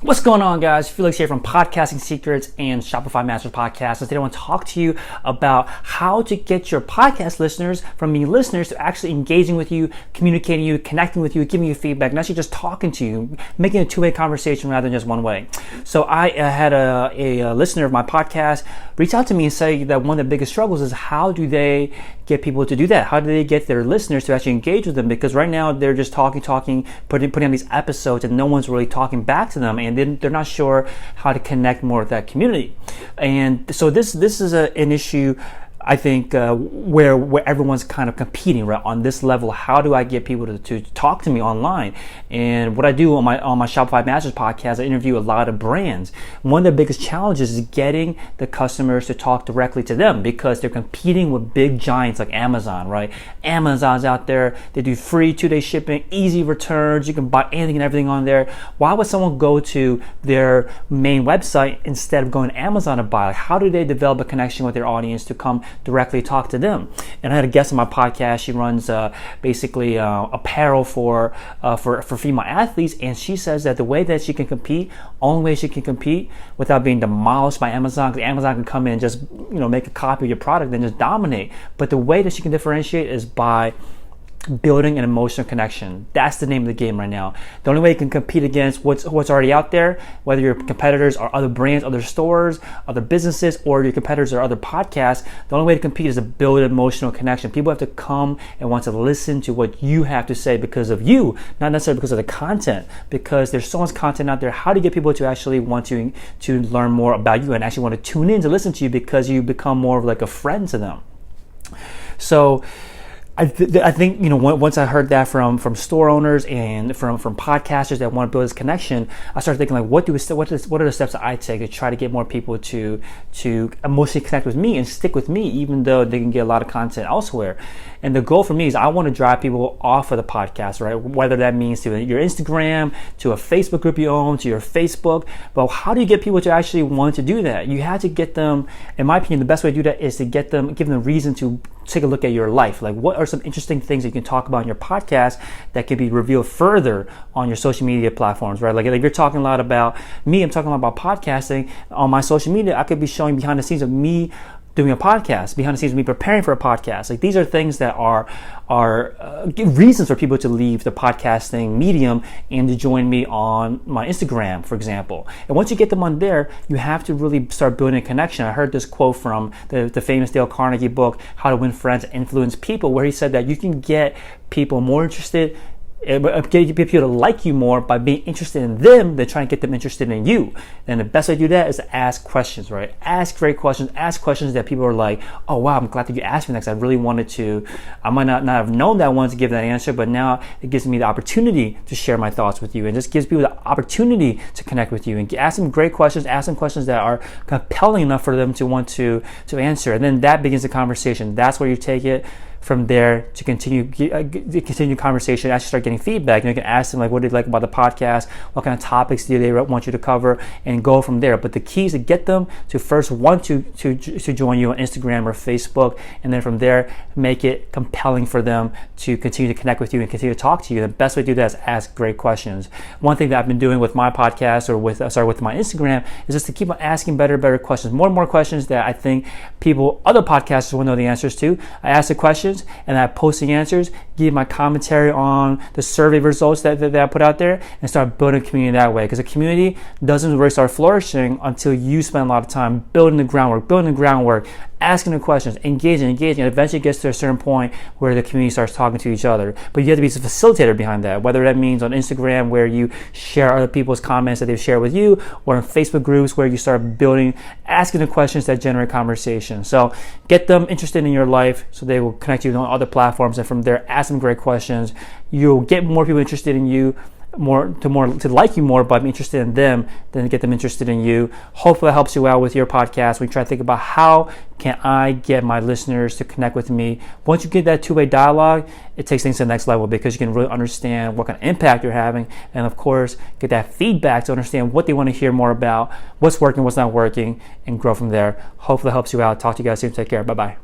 What's going on, guys? Felix here from Podcasting Secrets and Shopify Masters Podcast. And today I want to talk to you about how to get your podcast listeners from me listeners to actually engaging with you, communicating you, connecting with you, giving you feedback, and actually just talking to you, making a two-way conversation rather than just one way. So I had a listener of my podcast reach out to me and say that one of the biggest struggles is how do they get people to do that? How do they get their listeners to actually engage with them? Because right now they're just talking, putting on these episodes and no one's really talking back to them, and they're not sure how to connect more with that community. And so this is an issue, I think, where everyone's kind of competing right on this level. How do I get people to talk to me online? And what I do on my Shopify Masters podcast, I interview a lot of brands. One of the biggest challenges is getting the customers to talk directly to them because they're competing with big giants like Amazon, right? Amazon's out there. They do free 2-day shipping, easy returns. You can buy anything and everything on there. Why would someone go to their main website instead of going to Amazon to buy? Like, how do they develop a connection with their audience to come directly talk to them? And I had a guest on my podcast. She runs basically apparel for female athletes, and she says that the way that she can compete, only way she can compete without being demolished by Amazon, because Amazon can come in and just make a copy of your product and just dominate. But the way that she can differentiate is by building an emotional connection. That's the name of the game right now. The only way you can compete against what's already out there, whether your competitors are other brands, other stores, other businesses, or your competitors are other podcasts, the only way to compete is to build an emotional connection. People have to come and want to listen to what you have to say because of you, not necessarily because of the content, because there's so much content out there. How do you get people to actually want to learn more about you and actually want to tune in to listen to you because you become more of like a friend to them? So I think once I heard that from store owners and from podcasters that want to build this connection, I started thinking, like, what are the steps that I take to try to get more people to emotionally connect with me and stick with me, even though they can get a lot of content elsewhere. And the goal for me is I want to drive people off of the podcast, right? Whether that means to your Instagram, to a Facebook group you own, to your Facebook. But how do you get people to actually want to do that? You have to get them, in my opinion, the best way to do that is to give them a reason to take a look at your life. Like, what are some interesting things that you can talk about in your podcast that can be revealed further on your social media platforms, right? Like if you're talking a lot about me, I'm talking about podcasting on my social media, I could be showing behind the scenes of me doing a podcast, behind the scenes of me preparing for a podcast. Like, these are things that are reasons for people to leave the podcasting medium and to join me on my Instagram, for example. And once you get them on there, you have to really start building a connection. I heard this quote from the famous Dale Carnegie book, How to Win Friends and Influence People, where he said that you can get people more interested, get people to like you more by being interested in them than trying to get them interested in you. And the best way to do that is to ask questions, right? Ask great questions. Ask questions that people are like, oh wow, I'm glad that you asked me next. I really wanted to. I might not have known that I wanted to give that answer, but now it gives me the opportunity to share my thoughts with you, and just gives people the opportunity to connect with you and ask them great questions. Ask them questions that are compelling enough for them to want to answer, and then that begins the conversation. That's where you take it from there to continue conversation, actually start getting feedback. You can ask them, like, what do you like about the podcast? What kind of topics do they want you to cover? And go from there. But the key is to get them to first want to join you on Instagram or Facebook, and then from there, make it compelling for them to continue to connect with you and continue to talk to you. The best way to do that is ask great questions. One thing that I've been doing with my podcast, or with my Instagram, is just to keep on asking better questions, more and more questions that I think other podcasters will know the answers to. I ask the questions, and I post the answers, give my commentary on the survey results that I put out there, and start building a community that way. Because a community doesn't really start flourishing until you spend a lot of time building the groundwork, asking the questions, engaging, and eventually gets to a certain point where the community starts talking to each other. But you have to be a facilitator behind that, whether that means on Instagram, where you share other people's comments that they've shared with you, or in Facebook groups where you start asking the questions that generate conversation. So get them interested in your life so they will connect you on other platforms, and from there, ask them great questions. You'll get more people interested in you, to like you more by being interested in them than to get them interested in you. Hopefully that helps you out with your podcast. We try to think about how can I get my listeners to connect with me. Once you get that two-way dialogue, it takes things to the next level, because you can really understand what kind of impact you're having, and of course get that feedback to understand what they want to hear more about, what's working, what's not working, and grow from there. Hopefully that helps you out. Talk to you guys soon. Take care. Bye-bye.